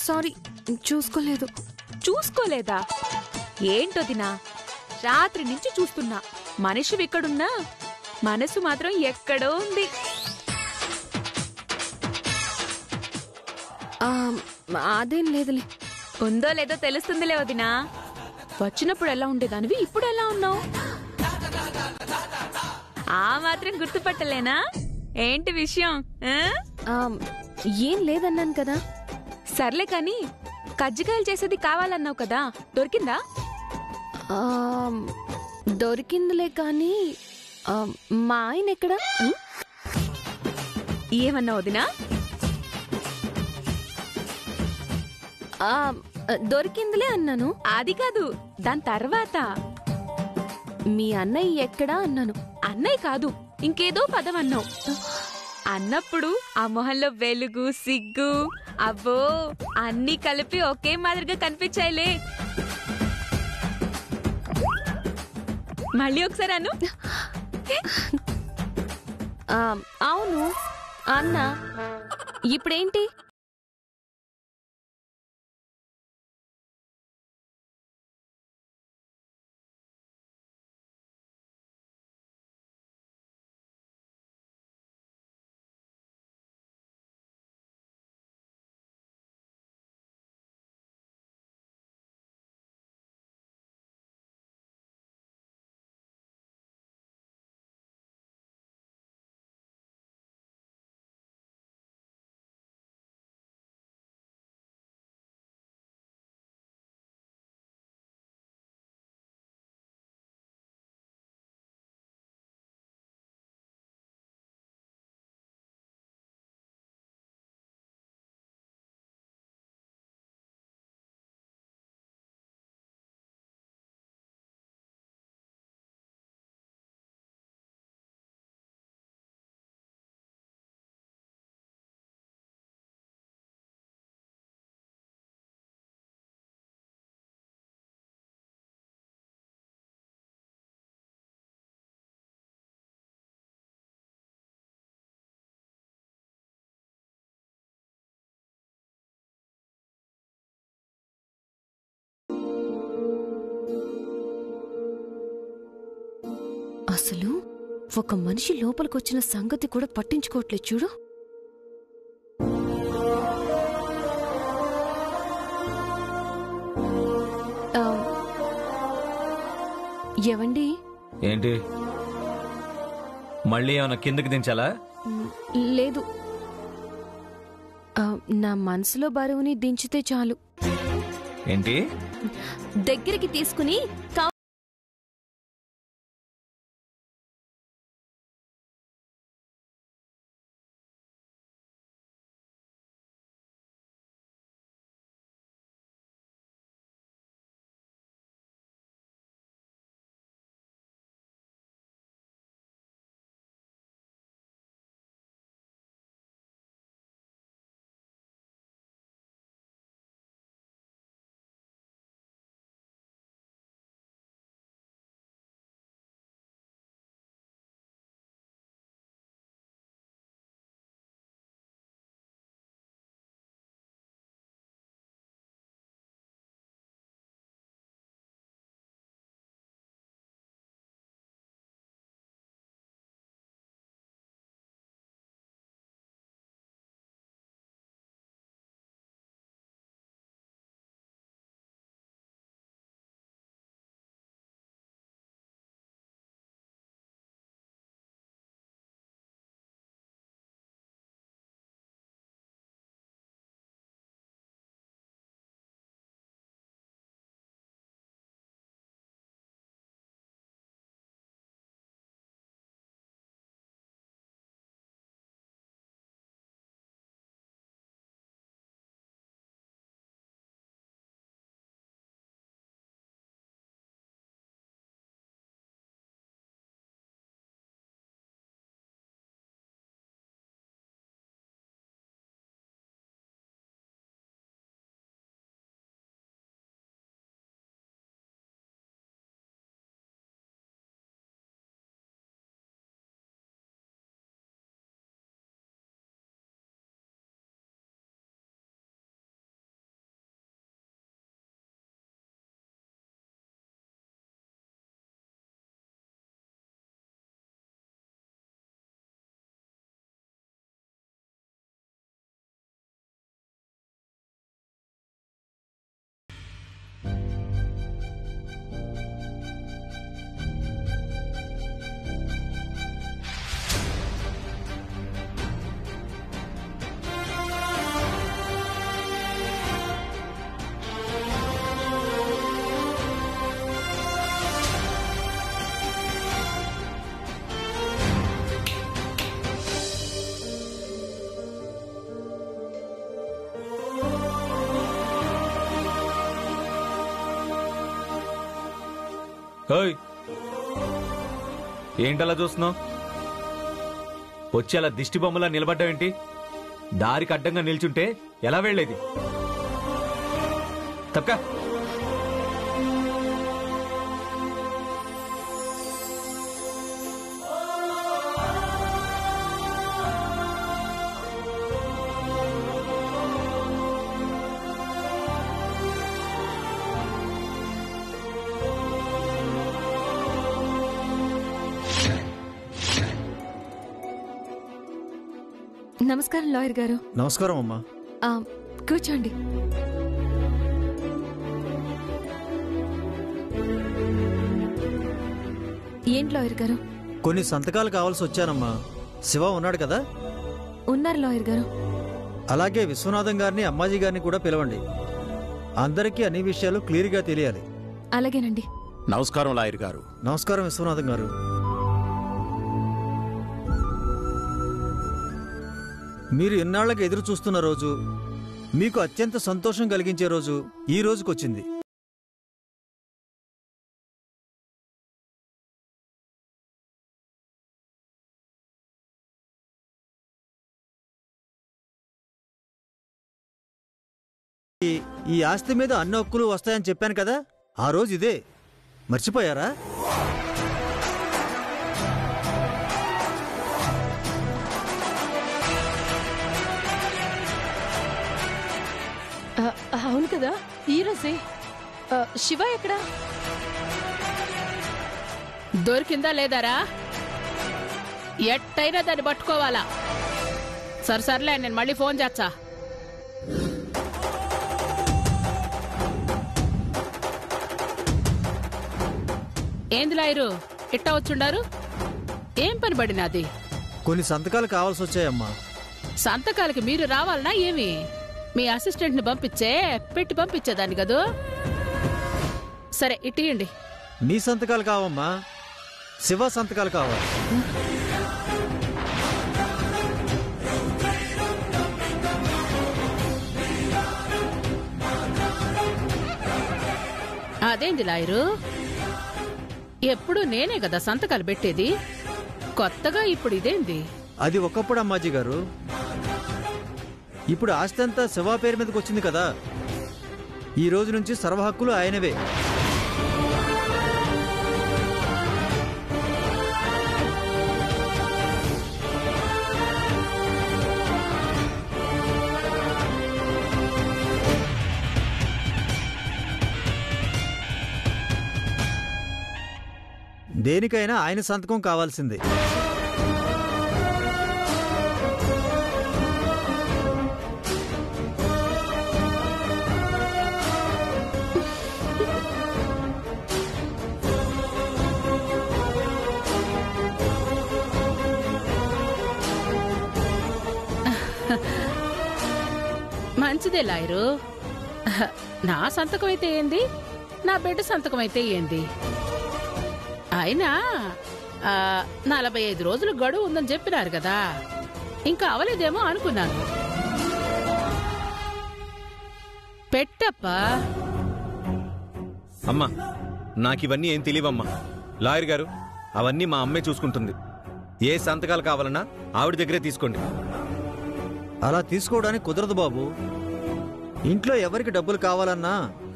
Sorry, చూసుకోలేదు. చూసుకోలేదా? ఏంటొదినా, రాత్రి నుంచి చూస్తున్నా. మనిషి ఇక్కడున్నా మనసు మాత్రం ఎక్కడో ఉంది. అదేం లేదులే. ఉందో లేదో తెలుస్తుందిలే వదినా. వచ్చినప్పుడు ఎలా ఉండేదానివి, ఇప్పుడు ఎలా ఉన్నావు? ఆ మాత్రం గుర్తుపట్టలేనా? ఏంటి విషయం? ఏం లేదన్నాను కదా. సర్లే కాని, కజ్జికాయలు చేసేది కావాలన్నావు కదా, దొరికిందా? దొరికిందిలే కానీ మా ఆయన ఎక్కడా? ఏమన్నా వదినా? దొరికిందిలే అన్నాను. అది కాదు, దాని తర్వాత. మీ అన్నయ్య ఎక్కడా అన్నాను. అన్నయ్య కాదు, ఇంకేదో పదం అన్నావు. అన్నప్పుడు ఆ మొహంలో వెలుగు, సిగ్గు, అబ్బో అన్నీ కలిపి ఒకే మాదిరిగా కనిపించాయిలే. మళ్ళీ ఒకసారి అను. అవును అన్నా. ఇప్పుడేంటి? అసలు ఒక మనిషి లోపలికొచ్చిన సంగతి కూడా పట్టించుకోవట్లేదు చూడు. ఏవండి? ఏంటి, మళ్ళీ ఏమైనా కిందకి దించాలా? లేదు, నా మనసులో బరువుని దించితే చాలు. ఏంటి? దగ్గరికి తీసుకుని ఓయ్ ఏంటలా చూస్తున్నావు? వచ్చి అలా దిష్టి బొమ్మలా నిలబడ్డావేంటి? దారికి అడ్డంగా నిల్చుంటే ఎలా వెళ్లేది? తప్పక నమస్కారం లాయర్ గారు. నమస్కారం అమ్మా. కూర్చోండి. ఏంటి లాయర్ గారు? కొన్ని సంతకాలు కావాల్సి వచ్చానమ్మా. శివ ఉన్నాడు కదా? ఉన్నారు లాయర్ గారు. అలాగే విశ్వనాథం గారిని అమ్మాజీ గారిని కూడా పిలవండి. అందరికీ అన్ని విషయాలు క్లియర్గా తెలియాలి. అలాగేనండి. నమస్కారం లాయర్ గారు. నమస్కారం విశ్వనాథం గారు. మీరు ఎన్నాళ్లకు ఎదురు చూస్తున్న రోజు, మీకు అత్యంత సంతోషం కలిగించే రోజు ఈ రోజుకొచ్చింది. ఈ ఆస్తి మీద అన్ని హక్కులు వస్తాయని చెప్పాను కదా, ఆ రోజు ఇదే. మర్చిపోయారా? అవును కదా, ఈ రోజే. శివ ఎక్కడా? దొరికిందా లేదారా? ఎట్టయినా దాన్ని పట్టుకోవాలా. సర్లే, నేను మళ్ళీ ఫోన్ చేస్తా. ఏంది లాయరు ఇట్టా వచ్చుండారు? ఏం పని పడినది? కొన్ని సంతకాలు కావాల్సి వచ్చాయమ్మా. సంతకాలకి మీరు రావాలనా ఏమి? మీ అసిస్టెంట్ ని పంపించే పెట్టి పంపించేదాన్ని కదూ. సరే ఇటీయండి. మీ సంతకాలు కావమ్మా, శివ సంతకాలు కావాలి. అదేంది లాయరు, ఎప్పుడు నేనే కదా సంతకాలు పెట్టేది, కొత్తగా ఇప్పుడు ఇదేంది? అది ఒకప్పుడు అమ్మాజీ గారు. ఇప్పుడు ఆస్తి అంతా శివ పేరు మీదకి వచ్చింది కదా, ఈ రోజు నుంచి సర్వ హక్కులు ఆయనవే. దేనికైనా ఆయన సంతకం కావాల్సిందే. మంచిదే లాయరు. నా సంతకం అయితే ఏంది, నా బిడ్డ సంతకం అయితే ఏంది? అయినా 45 రోజులు గడువు ఉందని చెప్పినారు కదా, ఇంకా అవలేదేమో అనుకున్నాను. పెట్టప్పా. అమ్మా, నాకివన్నీ ఏం తెలియవమ్మా. లాయర్ గారు, అవన్నీ మా అమ్మే చూసుకుంటుంది. ఏ సంతకాలు కావాలన్నా ఆవిడ దగ్గరే తీసుకోండి. అలా తీసుకోవడానికి కుదరదు బాబు. ఇంట్లో ఎవరికి డబ్బులు కావాలన్నా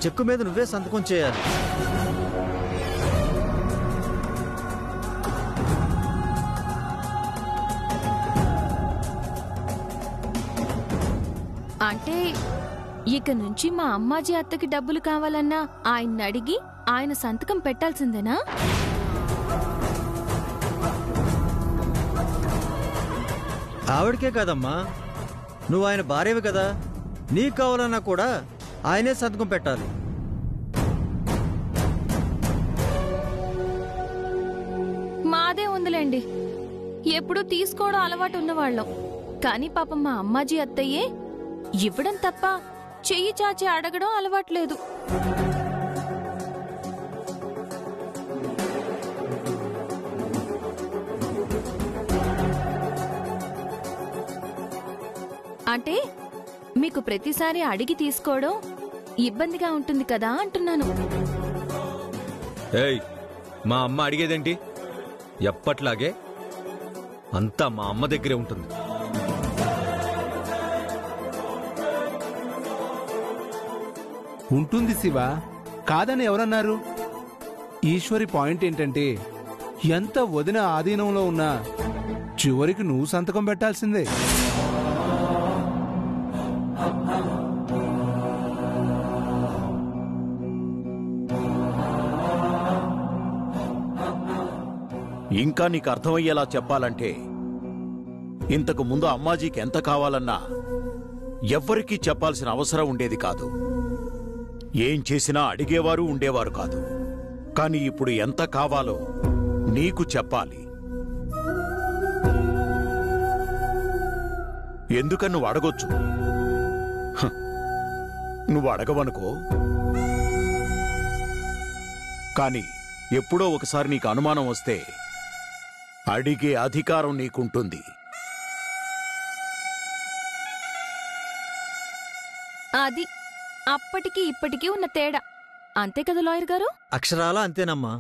చెక్కు మీద నువ్వే సంతకం చేయాలి. అంటే ఇక నుంచి మా అమ్మాజీ అత్తకి డబ్బులు కావాలన్నా ఆయన్ని అడిగి ఆయన సంతకం పెట్టాల్సిందేనా? ఆవిడకే కాదమ్మా, నువ్వు ఆయన భార్యవి కదా, నీకు కావాలన్నా కూడా ఆయనే సంతకం పెట్టాలి. మాదే ఉందిలేండి, ఎప్పుడూ తీసుకోవడం అలవాటు ఉన్నవాళ్ళం. కానీ పాపం మా అమ్మాజీ అత్తయ్యే ఇవ్వడం తప్ప చెయ్యి చాచి అడగడం అలవాట్లేదు. అంటే మీకు ప్రతిసారి అడిగి తీసుకోవడం ఇబ్బందిగా ఉంటుంది కదా అంటున్నాను. ఏయ్, మా అమ్మ అడిగేదేంటి? ఎప్పట్లాగే అంతా మా అమ్మ దగ్గరే ఉంటుంది. ఉంటుంది శివ, కాదని ఎవరన్నారు? ఈశ్వరి పాయింట్ ఏంటంటే ఎంత వదిన ఆధీనంలో ఉన్నా చివరికి నువ్వు సంతకం పెట్టాల్సిందే. ఇంకా నీకు అర్థమయ్యేలా చెప్పాలంటే, ఇంతకు ముందు అమ్మాజీకి ఎంత కావాలన్నా ఎవ్వరికీ చెప్పాల్సిన అవసరం ఉండేది కాదు. ఏం చేసినా అడిగేవారు ఉండేవారు కాదు. కానీ ఇప్పుడు ఎంత కావాలో నీకు చెప్పాలి. ఎందుకని నువ్వు అడగొచ్చు, నువ్వు అడగవనుకో. కానీ ఎప్పుడో ఒకసారి నీకు అనుమానం వస్తే అడిగే అధికారం నీకుంటుంది. అది అప్పటికి ఇప్పటికీ ఉన్న తేడా. అంతే కదా లాయర్ గారు? అక్షరాలా అంతేనమ్మా.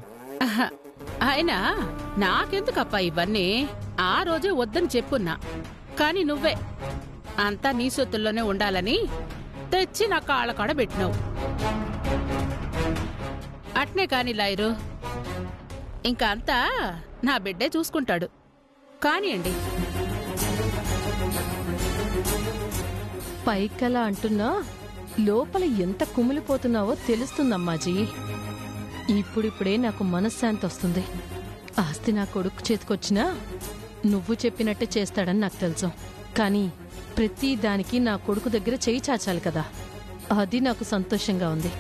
అయినా నాకెందుకప్పా ఇవన్నీ? ఆ రోజే వద్దని చెప్పున్నా, కాని నువ్వే అంతా నీ సొత్తుల్లోనే ఉండాలని తెచ్చి నా కాళ్ళ కాడ పెట్టినావు. అట్నే కాని లాయరు, ఇంకా అంతా నా బిడ్డే చూసుకుంటాడు. కానియండి. పైకలా అంటున్నా లోపల ఎంత కుమిలిపోతున్నావో తెలుస్తుందమ్మాజీ. ఇప్పుడిప్పుడే నాకు మనశ్శాంతి వస్తుంది. ఆస్తి నా కొడుకు చేతికొచ్చినా నువ్వు చెప్పినట్టే చేస్తాడని నాకు తెలుసు. కానీ ప్రతి దానికి నా కొడుకు దగ్గర చేయి చాచాలి కదా, అది నాకు సంతోషంగా ఉంది.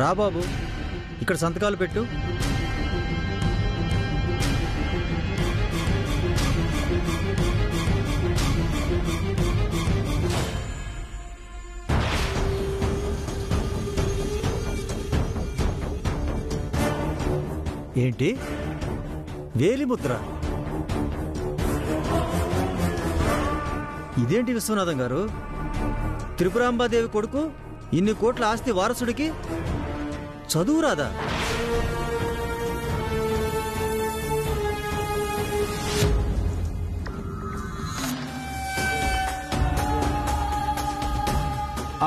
రా బాబు, ఇక్కడ సంతకాలు పెట్టు. ఏంటి వేలిముద్ర? ఇదేంటి విశ్వనాథం గారు? త్రిపురాంబాదేవి కొడుకు ఇన్ని కోట్ల ఆస్తి వారసుడికి చదువు రాదా?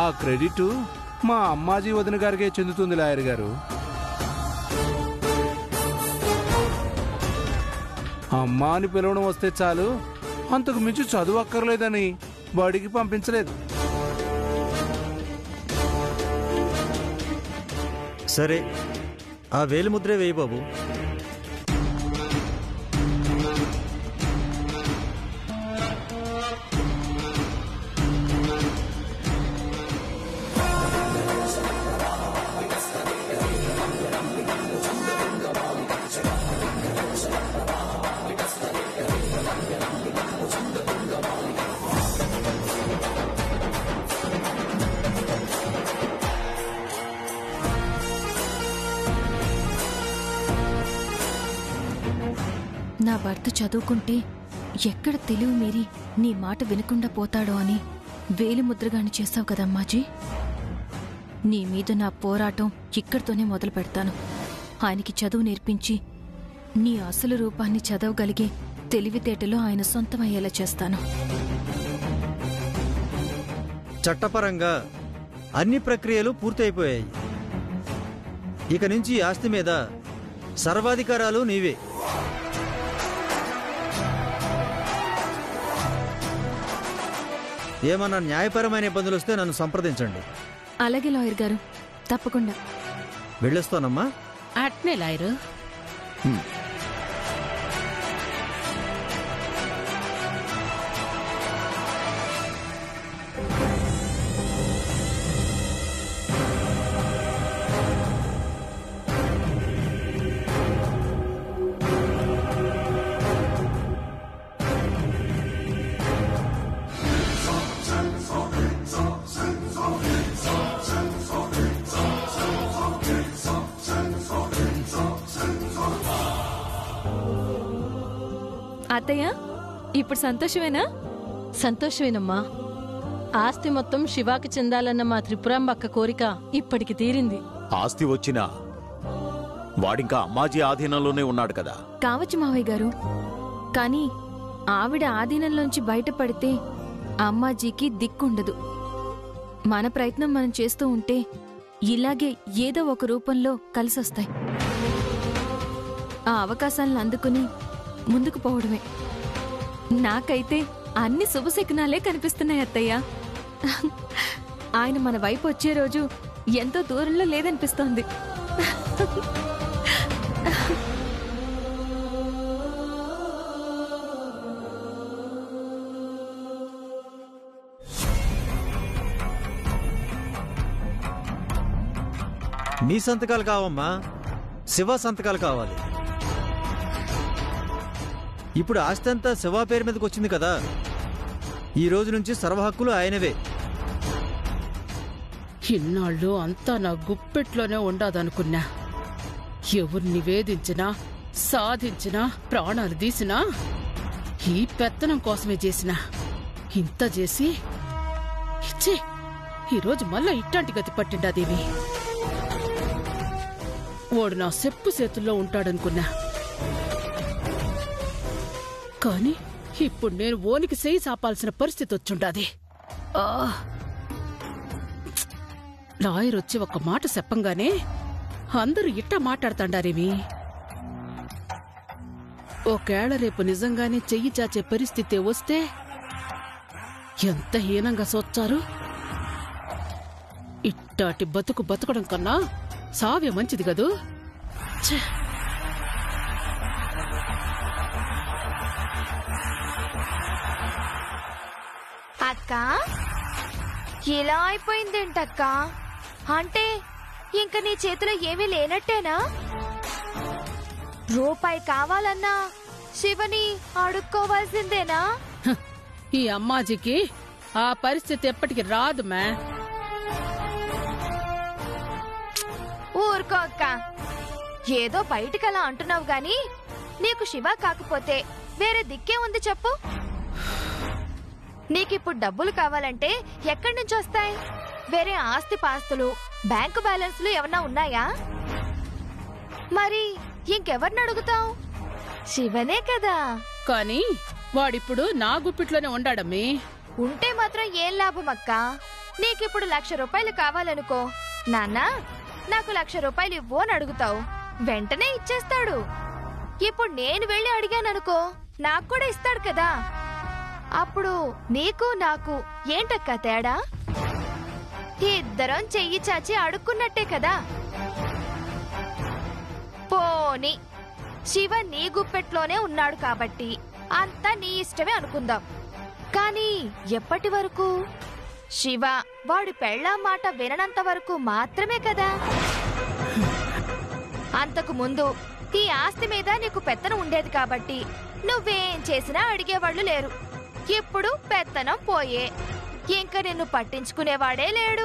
ఆ క్రెడిట్ మా అమ్మాజీ వదిన గారికే చెందుతుంది లాయర్ గారు. అమ్మా అని పిలవడం వస్తే చాలు, అంతకు మించి చదువు అక్కర్లేదని బడికి పంపించలేదు. సరే, ఆ వేలిముద్రే వేయి బాబు. నా భర్త చదువుకుంటే ఎక్కడ తెలివి మీరి నీ మాట వినకుండా పోతాడో అని వేలిముద్రగాని చేస్తావు కదమ్మాజీ. నీ మీద నా పోరాటం ఇక్కడితోనే మొదలు పెడతాను. ఆయనకి చదువు నేర్పించి నీ అసలు రూపాన్ని చదవగలిగే తెలివితేటలో ఆయన సొంతమయ్యేలా చేస్తాను. చట్టపరంగా అన్ని ప్రక్రియలు పూర్తయిపోయాయి. ఇక నుంచి ఆస్తి మీద సర్వాధికారాలు నీవే. ఏమన్నా న్యాయపరమైన ఇబ్బందులు వస్తే నన్ను సంప్రదించండి. అలాగే లాయర్ గారు, తప్పకుండా. వెళ్ళొస్తానమ్మా. అట్నే లాయరు. అత్తయ్య, ఇప్పుడు సంతోషమేనా? సంతోషమేనమ్మా. ఆస్తి మొత్తం శివాకి చెందాలన్న మా త్రిపురాంబక్క కోరిక ఇప్పటికి తీరింది. ఆస్తి వచ్చినా వాడింకా అమ్మాజీ ఆధీనంలోనే ఉన్నాడు కదా. కావచ్చు మావయ్య గారు, కానీ ఆవిడ ఆధీనంలోంచి బయటపడితే అమ్మాజీకి దిక్కుండదు. మన ప్రయత్నం మనం చేస్తూ ఉంటే ఇలాగే ఏదో ఒక రూపంలో కలిసొస్తాయి. ఆ అవకాశాలను అందుకుని ముందుకు పోవడమే. నాకైతే అన్ని శుభశకునాలే కనిపిస్తున్నాయి అత్తయ్య. ఆయన మన వైపు వచ్చే రోజు ఎంతో దూరంలో లేదనిపిస్తోంది. నీ సంతకాలు కావమ్మా, శివ సంతకాలు కావాలి. ఇప్పుడు ఆస్తి అంతా శివ పేరు మీదకి వచ్చింది కదా, ఈ రోజు నుంచి సర్వ హక్కులు ఆయనవే. ఇన్నాళ్ళు అంతా నా గుప్పెట్లోనే ఉండదనుకున్నా. ఎవరిని వేధించినా సాధించినా ప్రాణాలు తీసినా ఈ పెత్తనం కోసమే చేసినా. ఇంత చేసి ఇచ్చే ఈరోజు మళ్ళా ఇట్లాంటి గతి పట్టిండాదేవి. వాడు నా చెప్పు చేతుల్లో ఉంటాడనుకున్నా, కాని ఇప్పుడు నేను ఓనికి చేయి చాపాల్సిన పరిస్థితి వచ్చుండాది. లాయర్ వచ్చి ఒక మాట చెప్పంగానే అందరూ ఇట్టా మాట్లాడుతాండారేమి. ఒకేళ రేపు నిజంగానే చెయ్యి చాచే పరిస్థితి వస్తే ఎంత హీనంగా సోచ్చారు. ఇట్టాటి బతుకు బతకడం కన్నా సావే మంచిది కదూ. అక్క, ఇలా అయిపోయిందేంటక్క? అంటే ఇంక నీ చేతిలో ఏమీ లేనట్టేనా? రూపాయి కావాలన్నా శివని అడుక్కోవాల్సిందేనా? ఈ అమ్మాజీకి ఆ పరిస్థితి ఎప్పటికి రాదు మే. ఊరుకో అక్క, ఏదో బయటికలా అంటున్నావు గాని నీకు శివ కాకపోతే వేరే దిక్కే ఉంది చెప్పు. నీకిప్పుడు డబ్బులు కావాలంటే ఎక్కడి నుంచి వస్తాయి? వేరే ఆస్తి పాస్తులు బ్యాంకు బ్యాలెన్స్లు ఏమన్నా ఉన్నాయా? మరి ఇంకెవరిని అడుగుతావు? శివనే కదా. కానీ వాడిప్పుడు నా గుప్పిట్లోనే ఉండాడమ్మి. ఉంటే మాత్రం ఏం లాభం అక్క? నీకిప్పుడు 1,00,000 రూపాయలు కావాలనుకో, నాన్న నాకు 1,00,000 రూపాయలు ఇవ్వు అని అడుగుతావు, వెంటనే ఇచ్చేస్తాడు. ఇప్పుడు నేను వెళ్ళి అడిగాననుకో, నాకు కూడా ఇస్తాడు కదా. అప్పుడు నీకు నాకు ఏంటక్క తేడా? ఇద్దరం చెయ్యి చాచి అడుక్కున్నట్టే కదా. పోనీ శివ నీ గుప్పెట్లోనే ఉన్నాడు కాబట్టి అంతా నీ ఇష్టమే అనుకుందాం. కానీ ఎప్పటి వరకు? శివ వాడి పెళ్ళాం మాట విననంత వరకు మాత్రమే కదా. అంతకు ముందు ఈ ఆస్తి మీద నీకు పెత్తనం ఉండేది కాబట్టి నువ్వేం చేసినా అడిగేవాళ్లు లేరు. ఇప్పుడు పెత్తనం పోయే, ఇంక నిన్ను పట్టించుకునేవాడే లేడు.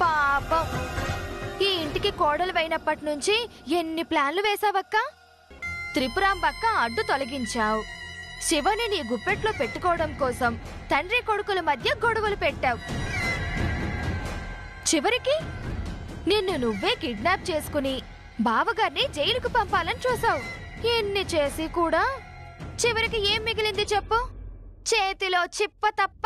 పాపం, ఈ ఇంటికి కోడలువైనప్పటి నుంచి ఎన్ని ప్లాన్లు వేసావక్క? త్రిపురాంబక్క అడ్డు తొలగించావు. శివని నీ గుప్పెట్లో పెట్టుకోవడం కోసం తండ్రి కొడుకుల మధ్య గొడవలు పెట్టావు. చివరికి నిన్ను నువ్వే కిడ్నాప్ చేసుకుని బావగారిని జైలుకు పంపాలని చూసావు. ఎన్ని చేసి కూడా చివరికి ఏం మిగిలింది చెప్పు? చేతిలో చిప్ప తప్ప.